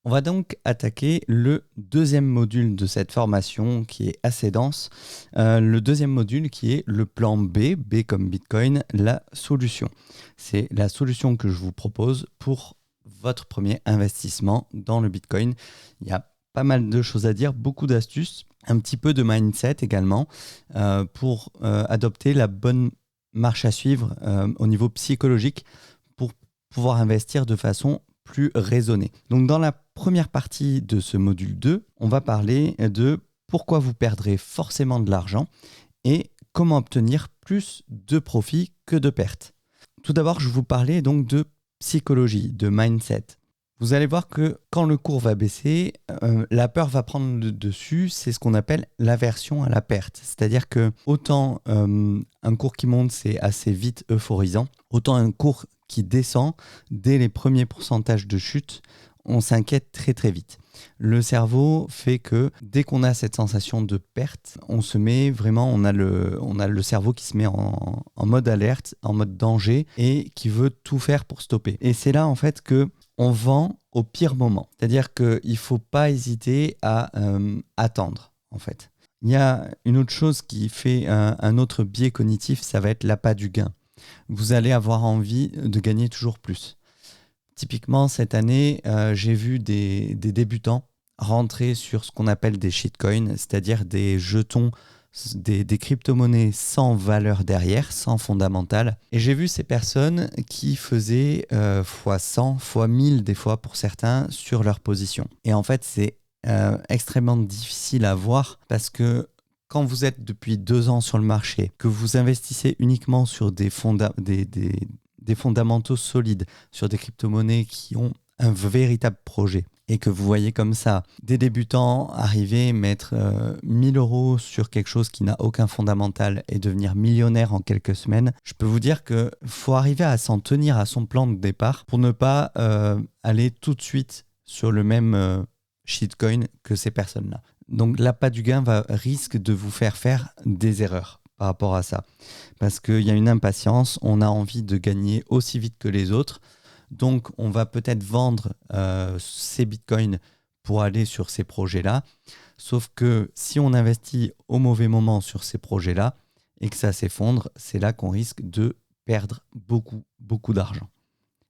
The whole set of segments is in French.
On va donc attaquer le deuxième module de cette formation qui est assez dense. Le deuxième module qui est le plan B, B comme Bitcoin, la solution. C'est la solution que je vous propose pour votre premier investissement dans le Bitcoin. Il y a pas mal de choses à dire, beaucoup d'astuces, un petit peu de mindset également pour adopter la bonne marche à suivre au niveau psychologique pour pouvoir investir de façon plus raisonnée. Donc dans la première partie de ce module 2, on va parler de pourquoi vous perdrez forcément de l'argent et comment obtenir plus de profits que de pertes. Tout d'abord, je vais vous parler donc de psychologie, de mindset. Vous allez voir que quand le cours va baisser, la peur va prendre le dessus. C'est ce qu'on appelle l'aversion à la perte. C'est-à-dire que autant un cours qui monte, c'est assez vite euphorisant, autant un cours qui descend, dès les premiers pourcentages de chute, on s'inquiète très très vite. Le cerveau fait que dès qu'on a cette sensation de perte, on se met vraiment, on a le cerveau qui se met en mode alerte, en mode danger et qui veut tout faire pour stopper. Et c'est là en fait que on vend au pire moment. C'est-à-dire qu'il ne faut pas hésiter à attendre en fait. Il y a une autre chose qui fait un autre biais cognitif, ça va être l'appât du gain. Vous allez avoir envie de gagner toujours plus. Typiquement, cette année, j'ai vu des débutants rentrer sur ce qu'on appelle des shitcoins, c'est-à-dire des jetons, des crypto-monnaies sans valeur derrière, sans fondamental. Et j'ai vu ces personnes qui faisaient x100, x1000 des fois pour certains sur leur position. Et en fait, c'est extrêmement difficile à voir parce que quand vous êtes depuis 2 ans sur le marché, que vous investissez uniquement sur des fondamentaux solides, sur des crypto-monnaies qui ont un véritable projet, et que vous voyez comme ça des débutants arriver, mettre 1000 € sur quelque chose qui n'a aucun fondamental et devenir millionnaire en quelques semaines, je peux vous dire qu'il faut arriver à s'en tenir à son plan de départ pour ne pas aller tout de suite sur le même shitcoin que ces personnes-là. Donc l'appât du gain risque de vous faire des erreurs par rapport à ça. Parce qu'il y a une impatience, on a envie de gagner aussi vite que les autres. Donc on va peut-être vendre ces bitcoins pour aller sur ces projets-là. Sauf que si on investit au mauvais moment sur ces projets-là et que ça s'effondre, c'est là qu'on risque de perdre beaucoup d'argent.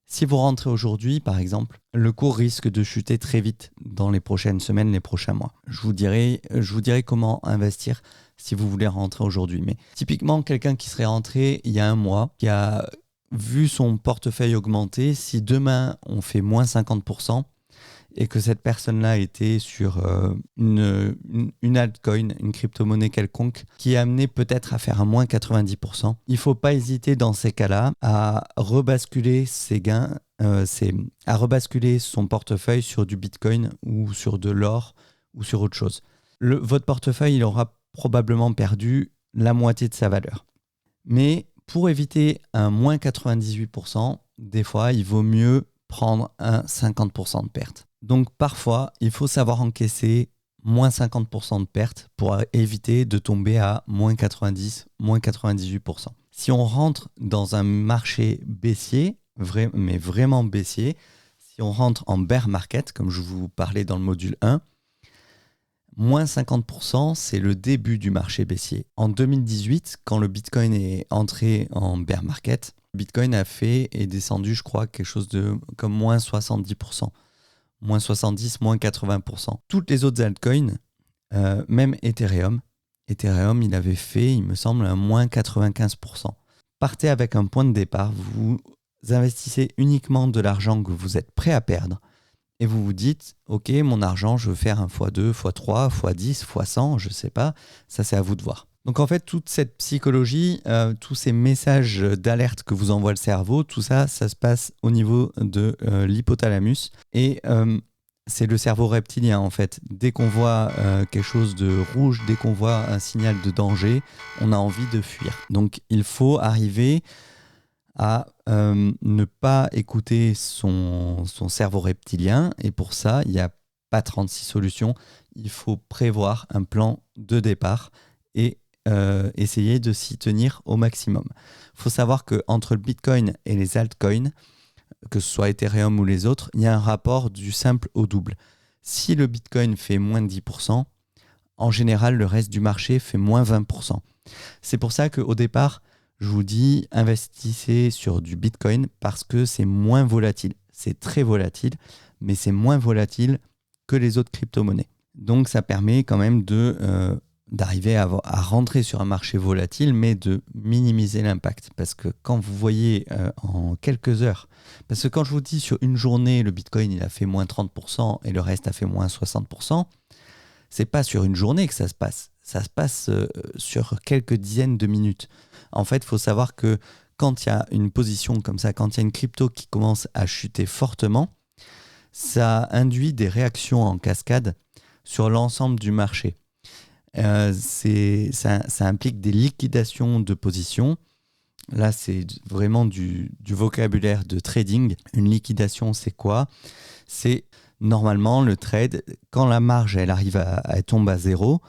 Si vous rentrez aujourd'hui, par exemple, le cours risque de chuter très vite dans les prochaines semaines, les prochains mois. Je vous dirai comment investir si vous voulez rentrer aujourd'hui. Mais typiquement, quelqu'un qui serait rentré il y a un mois, qui a vu son portefeuille augmenter, si demain on fait moins 50% et que cette personne-là était sur une altcoin, une crypto-monnaie quelconque, qui est amenée peut-être à faire un moins 90%, il ne faut pas hésiter dans ces cas-là à rebasculer ses gains, à rebasculer son portefeuille sur du Bitcoin ou sur de l'or ou sur autre chose. Votre portefeuille, il aura probablement perdu la moitié de sa valeur. Mais pour éviter un moins 98%, des fois, il vaut mieux prendre un 50% de perte. Donc parfois, il faut savoir encaisser moins 50% de perte pour éviter de tomber à moins 90, moins 98%. Si on rentre dans un marché baissier, mais vraiment baissier, si on rentre en bear market, comme je vous parlais dans le module 1, moins 50%, c'est le début du marché baissier. En 2018, quand le Bitcoin est entré en bear market, le Bitcoin est descendu, je crois, quelque chose de comme moins 70%. Moins 70, moins 80%. Toutes les autres altcoins, même Ethereum, il avait fait, il me semble, un moins 95%. Partez avec un point de départ, vous investissez uniquement de l'argent que vous êtes prêt à perdre et vous vous dites, ok, mon argent, je veux faire un x2, x3, x10, x100, je ne sais pas, ça c'est à vous de voir. Donc en fait, toute cette psychologie, tous ces messages d'alerte que vous envoie le cerveau, tout ça, ça se passe au niveau de l'hypothalamus. Et c'est le cerveau reptilien en fait. Dès qu'on voit quelque chose de rouge, dès qu'on voit un signal de danger, on a envie de fuir. Donc il faut arriver à ne pas écouter son cerveau reptilien. Et pour ça, il n'y a pas 36 solutions. Il faut prévoir un plan de départ et essayer de s'y tenir au maximum. Il faut savoir qu'entre le Bitcoin et les altcoins, que ce soit Ethereum ou les autres, il y a un rapport du simple au double. Si le Bitcoin fait moins de 10%, en général, le reste du marché fait moins 20%. C'est pour ça qu'au départ, je vous dis, investissez sur du Bitcoin parce que c'est moins volatile. C'est très volatile, mais c'est moins volatile que les autres crypto-monnaies. Donc, ça permet quand même d'arriver à rentrer sur un marché volatile, mais de minimiser l'impact. Parce que quand vous voyez en quelques heures, parce que quand je vous dis sur une journée, le Bitcoin il a fait moins 30% et le reste a fait moins 60%, c'est pas sur une journée que ça se passe. Ça se passe sur quelques dizaines de minutes. En fait, il faut savoir que quand il y a une position comme ça, quand il y a une crypto qui commence à chuter fortement, ça induit des réactions en cascade sur l'ensemble du marché. Ça implique des liquidations de positions. Là, c'est vraiment du vocabulaire de trading. Une liquidation, c'est quoi? C'est normalement le trade, quand la marge elle arrive elle tombe à zéro,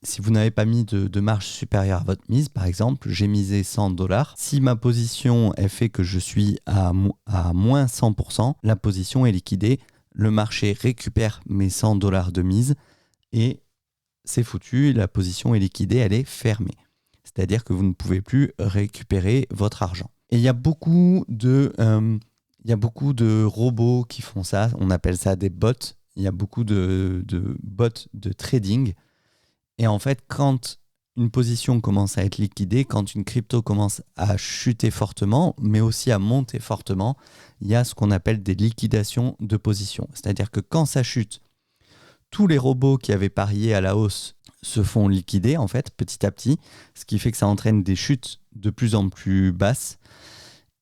si vous n'avez pas mis de marge supérieure à votre mise, par exemple, j'ai misé $100. Si ma position elle fait que je suis à moins 100%, la position est liquidée. Le marché récupère mes $100 de mise et c'est foutu, la position est liquidée, elle est fermée. C'est-à-dire que vous ne pouvez plus récupérer votre argent. Et il y a beaucoup de robots qui font ça, on appelle ça des bots. Il y a beaucoup de bots de trading. Et en fait, quand une position commence à être liquidée, quand une crypto commence à chuter fortement, mais aussi à monter fortement, il y a ce qu'on appelle des liquidations de position. C'est-à-dire que quand ça chute, tous les robots qui avaient parié à la hausse se font liquider en fait petit à petit, ce qui fait que ça entraîne des chutes de plus en plus basses.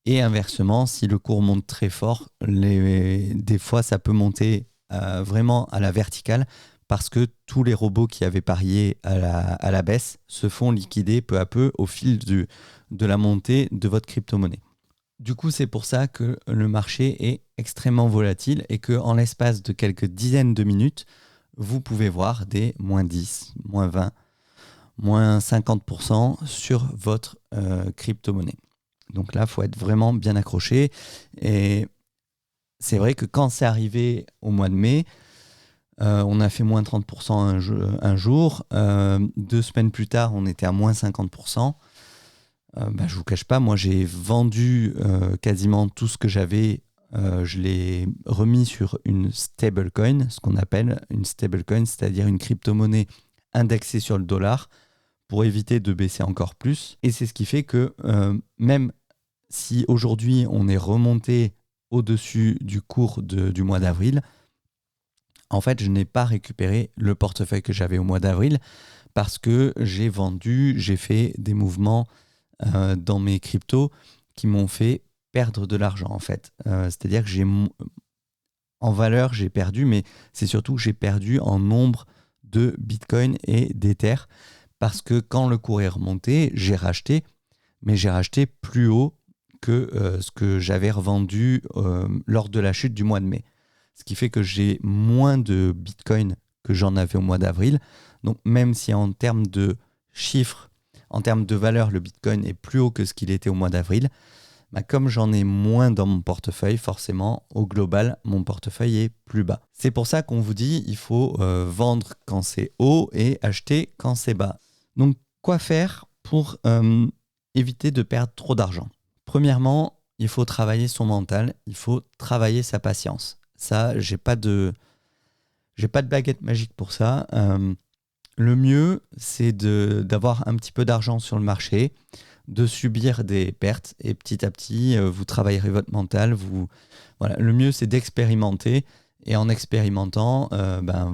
Et inversement, si le cours monte très fort, des fois ça peut monter vraiment à la verticale parce que tous les robots qui avaient parié à la baisse se font liquider peu à peu au fil de la montée de votre crypto-monnaie. Du coup, c'est pour ça que le marché est extrêmement volatile et qu'en l'espace de quelques dizaines de minutes, vous pouvez voir des moins 10, moins 20, moins 50% sur votre crypto-monnaie. Donc là, il faut être vraiment bien accroché. Et c'est vrai que quand c'est arrivé au mois de mai, on a fait moins 30% un jour. 2 semaines plus tard, on était à moins 50%. Je ne vous cache pas, moi j'ai vendu quasiment tout ce que j'avais. Je l'ai remis sur une stablecoin, ce qu'on appelle une stablecoin, c'est-à-dire une crypto-monnaie indexée sur le dollar pour éviter de baisser encore plus. Et c'est ce qui fait que même si aujourd'hui on est remonté au-dessus du cours du mois d'avril, en fait je n'ai pas récupéré le portefeuille que j'avais au mois d'avril parce que j'ai vendu, j'ai fait des mouvements dans mes cryptos qui m'ont fait perdre de l'argent en fait. C'est-à-dire que en valeur j'ai perdu, mais c'est surtout que j'ai perdu en nombre de Bitcoin et d'Ether parce que quand le cours est remonté, j'ai racheté, mais j'ai racheté plus haut que ce que j'avais revendu lors de la chute du mois de mai. Ce qui fait que j'ai moins de Bitcoin que j'en avais au mois d'avril. Donc même si en termes de chiffres, en termes de valeur, le Bitcoin est plus haut que ce qu'il était au mois d'avril, comme j'en ai moins dans mon portefeuille, forcément, au global, mon portefeuille est plus bas. C'est pour ça qu'on vous dit il faut vendre quand c'est haut et acheter quand c'est bas. Donc, quoi faire pour éviter de perdre trop d'argent? Premièrement, il faut travailler son mental, il faut travailler sa patience. Ça, j'ai pas de baguette magique pour ça. Le mieux, c'est d'avoir un petit peu d'argent sur le marché, de subir des pertes et petit à petit, vous travaillerez votre mental. Voilà. Le mieux, c'est d'expérimenter et en expérimentant,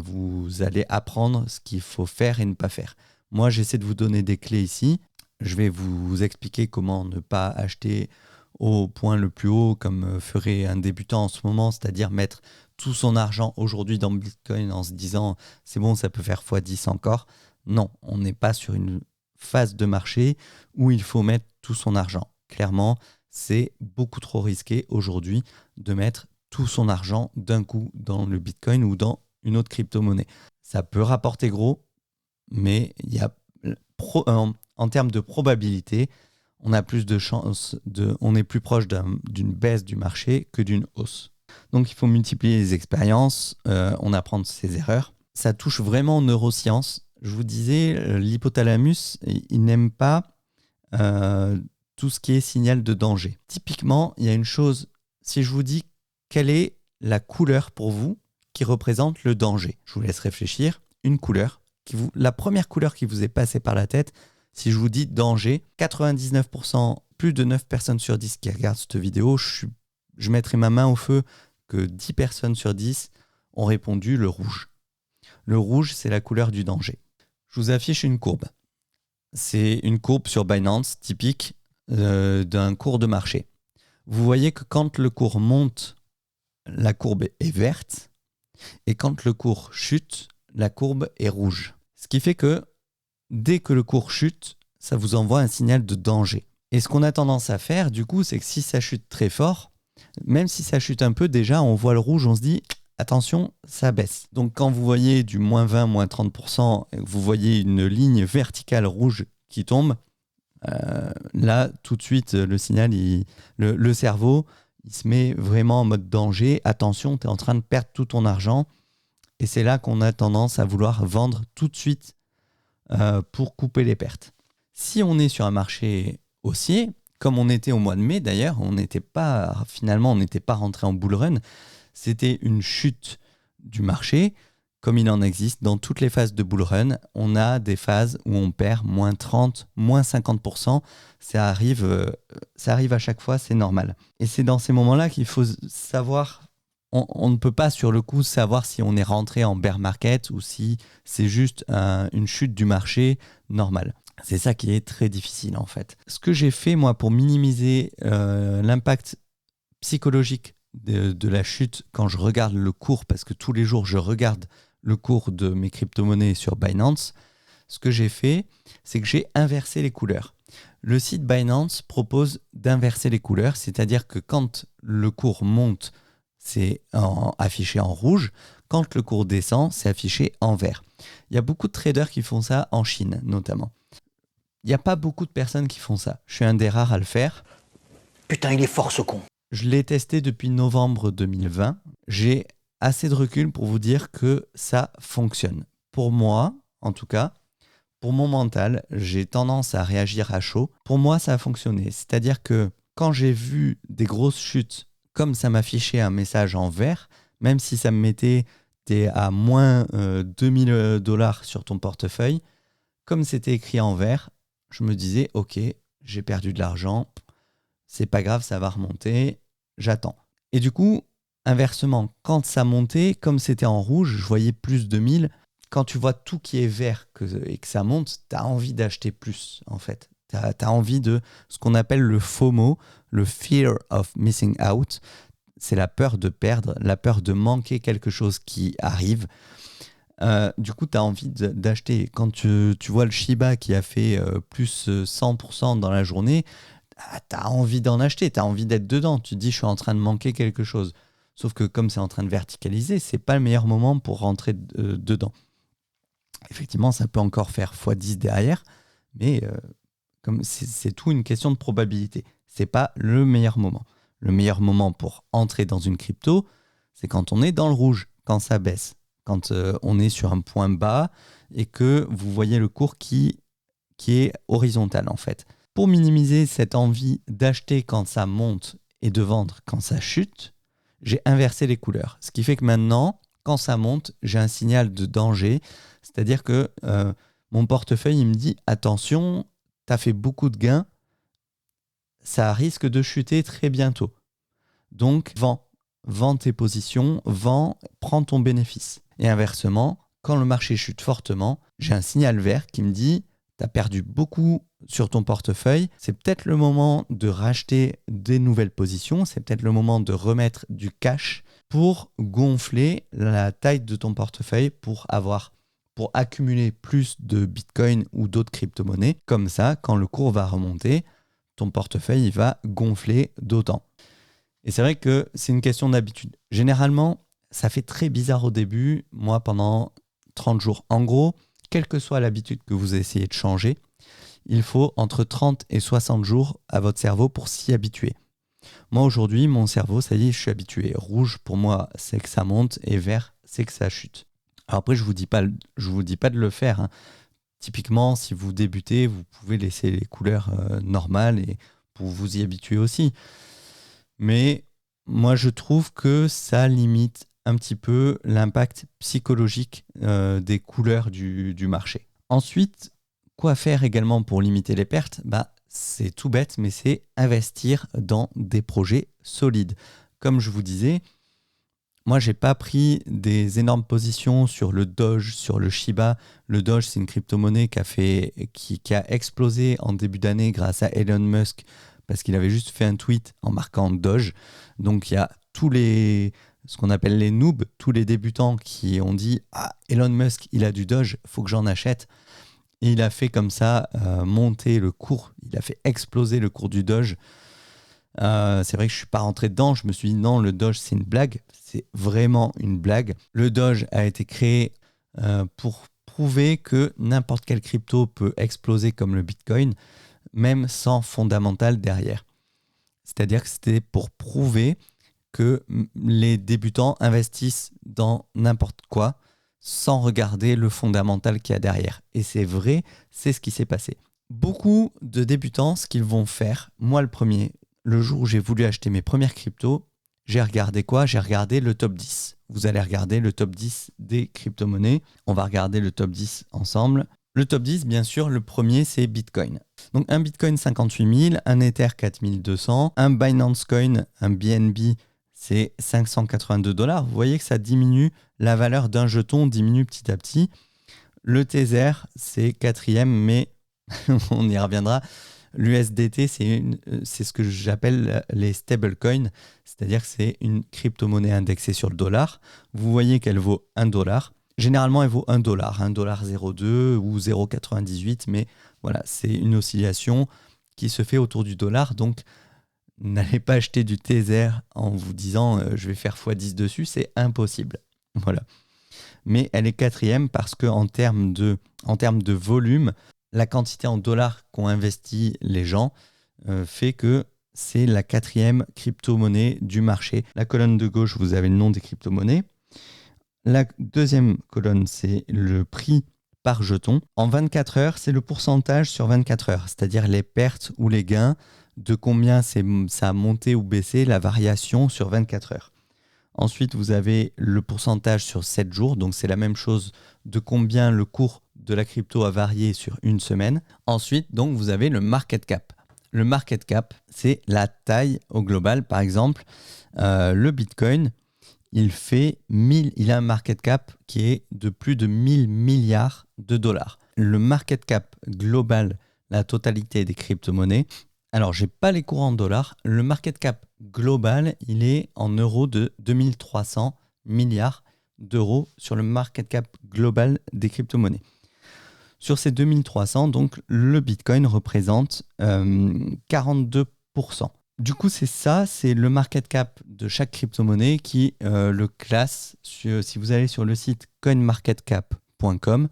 vous allez apprendre ce qu'il faut faire et ne pas faire. Moi, j'essaie de vous donner des clés ici. Je vais vous expliquer comment ne pas acheter au point le plus haut comme ferait un débutant en ce moment, c'est-à-dire mettre tout son argent aujourd'hui dans Bitcoin en se disant c'est bon, ça peut faire x10 encore. Non, on n'est pas sur une phase de marché où il faut mettre tout son argent. Clairement, c'est beaucoup trop risqué aujourd'hui de mettre tout son argent d'un coup dans le Bitcoin ou dans une autre crypto-monnaie. Ça peut rapporter gros, mais il y a en termes de probabilité, on a plus de chances on est plus proche d'une baisse du marché que d'une hausse. Donc il faut multiplier les expériences, on apprend de ses erreurs. Ça touche vraiment aux neurosciences. Je vous disais, l'hypothalamus, il n'aime pas tout ce qui est signal de danger. Typiquement, il y a une chose, si je vous dis quelle est la couleur pour vous qui représente le danger, je vous laisse réfléchir. Une couleur, la première couleur qui vous est passée par la tête, si je vous dis danger, 99%, plus de 9 personnes sur 10 qui regardent cette vidéo, je mettrai ma main au feu que 10 personnes sur 10 ont répondu le rouge. Le rouge, c'est la couleur du danger. Je vous affiche une courbe. C'est une courbe sur Binance typique d'un cours de marché. Vous voyez que quand le cours monte, la courbe est verte, et quand le cours chute, la courbe est rouge. Ce qui fait que dès que le cours chute, ça vous envoie un signal de danger. Et ce qu'on a tendance à faire, du coup, c'est que si ça chute très fort, même si ça chute un peu, déjà, on voit le rouge, on se dit attention, ça baisse. Donc quand vous voyez du moins 20, moins 30%, vous voyez une ligne verticale rouge qui tombe, là, tout de suite, le signal, le cerveau, il se met vraiment en mode danger. Attention, tu es en train de perdre tout ton argent. Et c'est là qu'on a tendance à vouloir vendre tout de suite pour couper les pertes. Si on est sur un marché haussier, comme on était au mois de mai d'ailleurs, on n'était pas rentré en bull run, c'était une chute du marché. Comme il en existe dans toutes les phases de bull run, on a des phases où on perd moins 30, moins 50%. Ça arrive à chaque fois, c'est normal. Et c'est dans ces moments-là qu'il faut savoir, on ne peut pas sur le coup savoir si on est rentré en bear market ou si c'est juste une chute du marché normale. C'est ça qui est très difficile en fait. Ce que j'ai fait moi pour minimiser l'impact psychologique de la chute quand je regarde le cours, parce que tous les jours je regarde le cours de mes crypto-monnaies sur Binance, ce que j'ai fait, c'est que j'ai inversé les couleurs. Le site Binance propose d'inverser les couleurs, c'est-à-dire que quand le cours monte, c'est affiché en rouge. Quand le cours descend, c'est affiché en vert. Il y a beaucoup de traders qui font ça en Chine, notamment. Il n'y a pas beaucoup de personnes qui font ça. Je suis un des rares à le faire. Putain, il est fort ce con. Je l'ai testé depuis novembre 2020. J'ai assez de recul pour vous dire que ça fonctionne. Pour moi, en tout cas, pour mon mental, j'ai tendance à réagir à chaud. Pour moi, ça a fonctionné. C'est-à-dire que quand j'ai vu des grosses chutes, comme ça m'affichait un message en vert, même si ça me mettait t'es à moins $2000 sur ton portefeuille, comme c'était écrit en vert, je me disais, ok, j'ai perdu de l'argent, c'est pas grave, ça va remonter, j'attends. Et du coup, inversement, quand ça montait, comme c'était en rouge, je voyais plus de 1000. Quand tu vois tout qui est vert et que ça monte, tu as envie d'acheter plus, en fait. Tu as envie de ce qu'on appelle le FOMO, le Fear of Missing Out. C'est la peur de perdre, la peur de manquer quelque chose qui arrive. Du coup, tu as envie d'acheter. Quand tu vois le Shiba qui a fait plus 100% dans la journée, tu as envie d'en acheter, tu as envie d'être dedans. Tu te dis, je suis en train de manquer quelque chose. Sauf que comme c'est en train de verticaliser, c'est pas le meilleur moment pour rentrer dedans. Effectivement, ça peut encore faire x10 derrière, mais comme c'est tout une question de probabilité. C'est pas le meilleur moment. Le meilleur moment pour entrer dans une crypto, c'est quand on est dans le rouge, quand ça baisse, quand on est sur un point bas et que vous voyez le cours qui est horizontal en fait. Pour minimiser cette envie d'acheter quand ça monte et de vendre quand ça chute, j'ai inversé les couleurs. Ce qui fait que maintenant, quand ça monte, j'ai un signal de danger. C'est-à-dire que mon portefeuille, il me dit « Attention, tu as fait beaucoup de gains, ça risque de chuter très bientôt. Donc, vends tes positions, prends ton bénéfice. » Et inversement, quand le marché chute fortement, j'ai un signal vert qui me dit « Tu as perdu beaucoup sur ton portefeuille, c'est peut-être le moment de racheter des nouvelles positions, c'est peut-être le moment de remettre du cash pour gonfler la taille de ton portefeuille pour accumuler plus de Bitcoin ou d'autres crypto-monnaies. Comme ça, quand le cours va remonter, ton portefeuille il va gonfler d'autant. » Et c'est vrai que c'est une question d'habitude. Généralement, ça fait très bizarre au début, moi pendant 30 jours. En gros, quelle que soit l'habitude que vous essayez de changer, il faut entre 30 et 60 jours à votre cerveau pour s'y habituer. Moi, aujourd'hui, mon cerveau, ça y est, je suis habitué. Rouge, pour moi, c'est que ça monte et vert, c'est que ça chute. Alors après, je vous dis pas de le faire, hein. Typiquement, si vous débutez, vous pouvez laisser les couleurs normales et pour vous y habituer aussi. Mais moi, je trouve que ça limite un petit peu l'impact psychologique des couleurs du marché. Ensuite, quoi faire également pour limiter les pertes ? C'est tout bête, mais c'est investir dans des projets solides. Comme je vous disais, moi, j'ai pas pris des énormes positions sur le Doge, sur le Shiba. Le Doge, c'est une crypto-monnaie qui a explosé en début d'année grâce à Elon Musk parce qu'il avait juste fait un tweet en marquant Doge. Donc, il y a ce qu'on appelle les noobs, tous les débutants qui ont dit « Ah, Elon Musk, il a du Doge, faut que j'en achète ». Et il a fait comme ça monter le cours, il a fait exploser le cours du Doge. C'est vrai que je ne suis pas rentré dedans, je me suis dit non, le Doge c'est une blague, c'est vraiment une blague. Le Doge a été créé pour prouver que n'importe quelle crypto peut exploser comme le Bitcoin, même sans fondamental derrière. C'est-à-dire que c'était pour prouver que les débutants investissent dans n'importe quoi sans regarder le fondamental qu'il y a derrière. Et c'est vrai, c'est ce qui s'est passé. Beaucoup de débutants, ce qu'ils vont faire, moi le premier, le jour où j'ai voulu acheter mes premières cryptos, j'ai regardé quoi ? J'ai regardé le top 10. Vous allez regarder le top 10 des crypto-monnaies. On va regarder le top 10 ensemble. Le top 10, bien sûr, le premier, c'est Bitcoin. Donc un Bitcoin 58 000, un Ether 4200, un Binance Coin, un BNB, c'est 582 $. Vous voyez que ça diminue, la valeur d'un jeton diminue petit à petit. Le Tether, c'est quatrième, mais on y reviendra. L'USDT, c'est ce que j'appelle les stablecoins, c'est-à-dire que c'est une crypto-monnaie indexée sur le dollar. Vous voyez qu'elle vaut $1. Généralement, elle vaut $1, $1,02 ou 0,98, mais voilà, c'est une oscillation qui se fait autour du dollar. Donc, n'allez pas acheter du Tether en vous disant je vais faire x10 dessus, c'est impossible. Voilà. Mais elle est quatrième parce qu'en termes de volume, la quantité en dollars qu'ont investi les gens fait que c'est la quatrième crypto-monnaie du marché. La colonne de gauche, vous avez le nom des crypto-monnaies. La deuxième colonne, c'est le prix par jeton. En 24 heures, c'est le pourcentage sur 24 heures, c'est-à-dire les pertes ou les gains, de combien ça a monté ou baissé, la variation sur 24 heures. Ensuite, vous avez le pourcentage sur 7 jours, donc c'est la même chose de combien le cours de la crypto a varié sur une semaine. Ensuite, donc, vous avez le market cap. Le market cap, c'est la taille au global. Par exemple, le Bitcoin, il a un market cap qui est de plus de 1000 milliards de dollars. Le market cap global, la totalité des crypto-monnaies, alors j'ai pas les cours en dollars, le market cap global, il est en euros de 2300 milliards d'euros sur le market cap global des crypto-monnaies. Sur ces 2300, donc le Bitcoin représente 42%. Du coup, c'est le market cap de chaque crypto-monnaie qui le classe. Si vous allez sur le site coinmarketcap.com,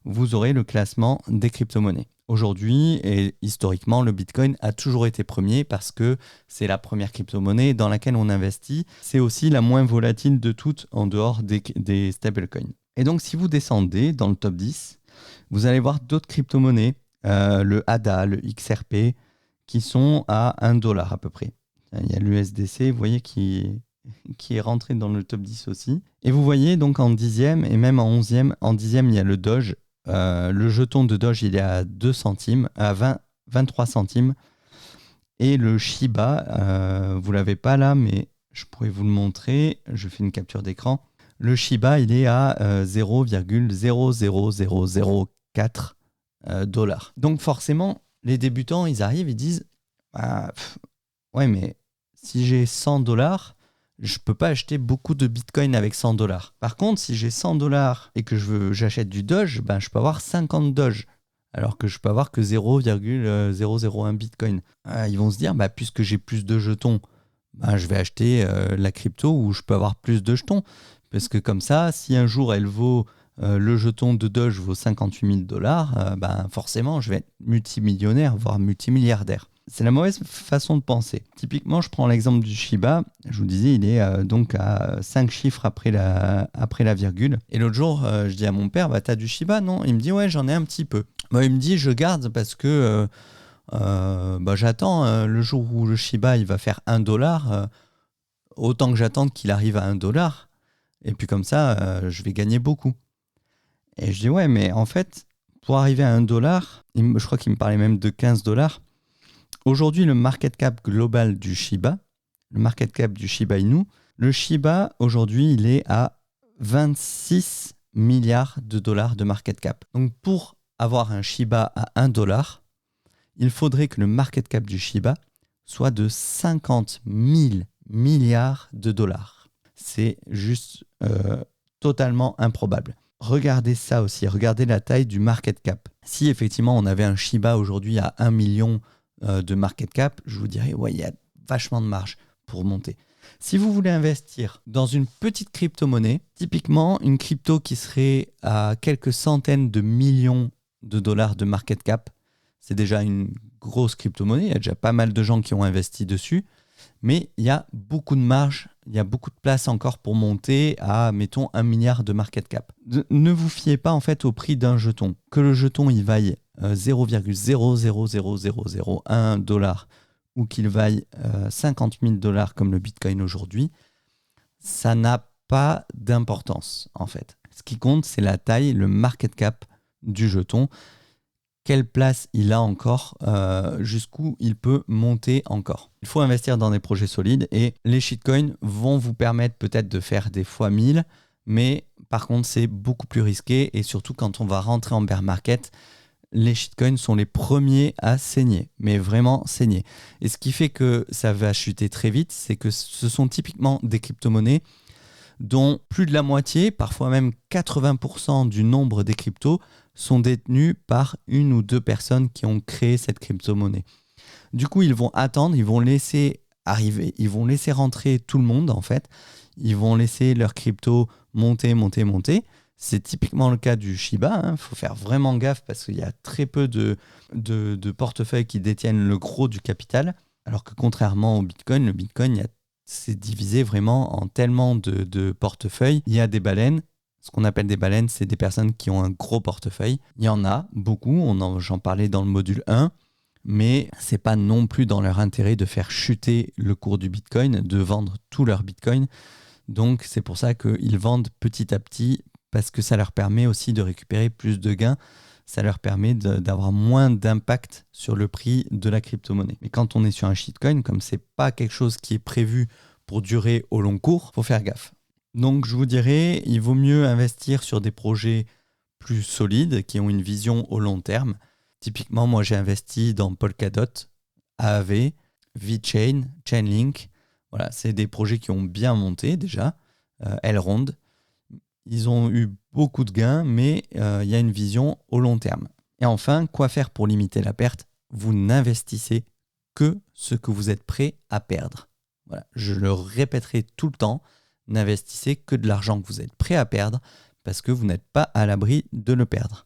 vous aurez le classement des crypto-monnaies. Aujourd'hui et historiquement, le Bitcoin a toujours été premier parce que c'est la première crypto-monnaie dans laquelle on investit. C'est aussi la moins volatile de toutes en dehors des stablecoins. Et donc, si vous descendez dans le top 10, vous allez voir d'autres crypto-monnaies, le ADA, le XRP, qui sont à $1 à peu près. Il y a l'USDC, vous voyez, qui est rentré dans le top 10 aussi. Et vous voyez donc en 10e et même en 11e, en 10e, il y a le Doge. Le jeton de Doge, il est à 2 centimes, à 23 centimes. Et le Shiba, vous ne l'avez pas là, mais je pourrais vous le montrer. Je fais une capture d'écran. Le Shiba, il est à 0,00004 $. Donc forcément, les débutants, ils arrivent, ils disent ouais, mais si j'ai 100 $, je peux pas acheter beaucoup de Bitcoin avec 100 $. Par contre, si j'ai 100 $ et que j'achète du Doge, je peux avoir 50 Doge, alors que je peux avoir que 0,001 Bitcoin. Ils vont se dire, puisque j'ai plus de jetons, je vais acheter la crypto où je peux avoir plus de jetons. Parce que comme ça, si un jour elle vaut le jeton de Doge vaut 58 000 $, ben forcément, je vais être multimillionnaire, voire multimilliardaire. C'est la mauvaise façon de penser. Typiquement, je prends l'exemple du Shiba. Je vous disais, il est donc à 5 chiffres après la virgule. Et l'autre jour, je dis à mon père, bah, t'as du Shiba? Non. Il me dit, ouais, j'en ai un petit peu. Bah, il me dit, je garde parce que bah, j'attends le jour où le Shiba il va faire 1 $. Autant que j'attende qu'il arrive à 1 $. Et puis comme ça, je vais gagner beaucoup. Et je dis, ouais, mais en fait, pour arriver à 1 $, je crois qu'il me parlait même de 15 $. Aujourd'hui, le market cap global du Shiba, le market cap du Shiba Inu, le Shiba, aujourd'hui, il est à 26 milliards de dollars de market cap. Donc, pour avoir un Shiba à 1 $, il faudrait que le market cap du Shiba soit de 50 000 milliards de dollars. C'est juste totalement improbable. Regardez ça aussi, regardez la taille du market cap. Si effectivement on avait un Shiba aujourd'hui à 1 million de market cap, je vous dirais, ouais, il y a vachement de marge pour monter. Si vous voulez investir dans une petite crypto-monnaie, typiquement une crypto qui serait à quelques centaines de millions de dollars de market cap, c'est déjà une grosse crypto-monnaie, il y a déjà pas mal de gens qui ont investi dessus, mais il y a beaucoup de marge, il y a beaucoup de place encore pour monter à, mettons, 1 milliard de market cap. Ne vous fiez pas en fait au prix d'un jeton. Que le jeton il vaille 0,000001 $ ou qu'il vaille 50 000 $ comme le Bitcoin aujourd'hui, ça n'a pas d'importance en fait. Ce qui compte, c'est la taille, le market cap du jeton. Quelle place il a encore, jusqu'où il peut monter encore. Il faut investir dans des projets solides et les shitcoins vont vous permettre peut-être de faire des fois 1000, mais par contre c'est beaucoup plus risqué et surtout quand on va rentrer en bear market, les shitcoins sont les premiers à saigner, mais vraiment saigner. Et ce qui fait que ça va chuter très vite, c'est que ce sont typiquement des crypto-monnaies dont plus de la moitié, parfois même 80% du nombre des cryptos sont détenus par une ou deux personnes qui ont créé cette crypto-monnaie. Du coup, ils vont attendre, ils vont laisser arriver, ils vont laisser rentrer tout le monde en fait. Ils vont laisser leur crypto monter. C'est typiquement le cas du Shiba. Il faut faire vraiment gaffe parce qu'il y a très peu de portefeuilles qui détiennent le gros du capital. Alors que contrairement au Bitcoin, le Bitcoin, c'est divisé vraiment en tellement de portefeuilles. Il y a des baleines. Ce qu'on appelle des baleines, c'est des personnes qui ont un gros portefeuille. Il y en a beaucoup, j'en parlais dans le module 1, mais ce n'est pas non plus dans leur intérêt de faire chuter le cours du Bitcoin, de vendre tout leur Bitcoin. Donc c'est pour ça qu'ils vendent petit à petit, parce que ça leur permet aussi de récupérer plus de gains. Ça leur permet d'avoir moins d'impact sur le prix de la crypto-monnaie. Mais quand on est sur un shitcoin, comme ce n'est pas quelque chose qui est prévu pour durer au long cours, il faut faire gaffe. Donc je vous dirais, il vaut mieux investir sur des projets plus solides, qui ont une vision au long terme. Typiquement, moi j'ai investi dans Polkadot, Aave, VeChain, Chainlink. Voilà, c'est des projets qui ont bien monté déjà. Elrond. Ils ont eu beaucoup de gains, mais il y a une vision au long terme. Et enfin, quoi faire pour limiter la perte? Vous n'investissez que ce que vous êtes prêt à perdre. Voilà, je le répéterai tout le temps. N'investissez que de l'argent que vous êtes prêt à perdre parce que vous n'êtes pas à l'abri de le perdre.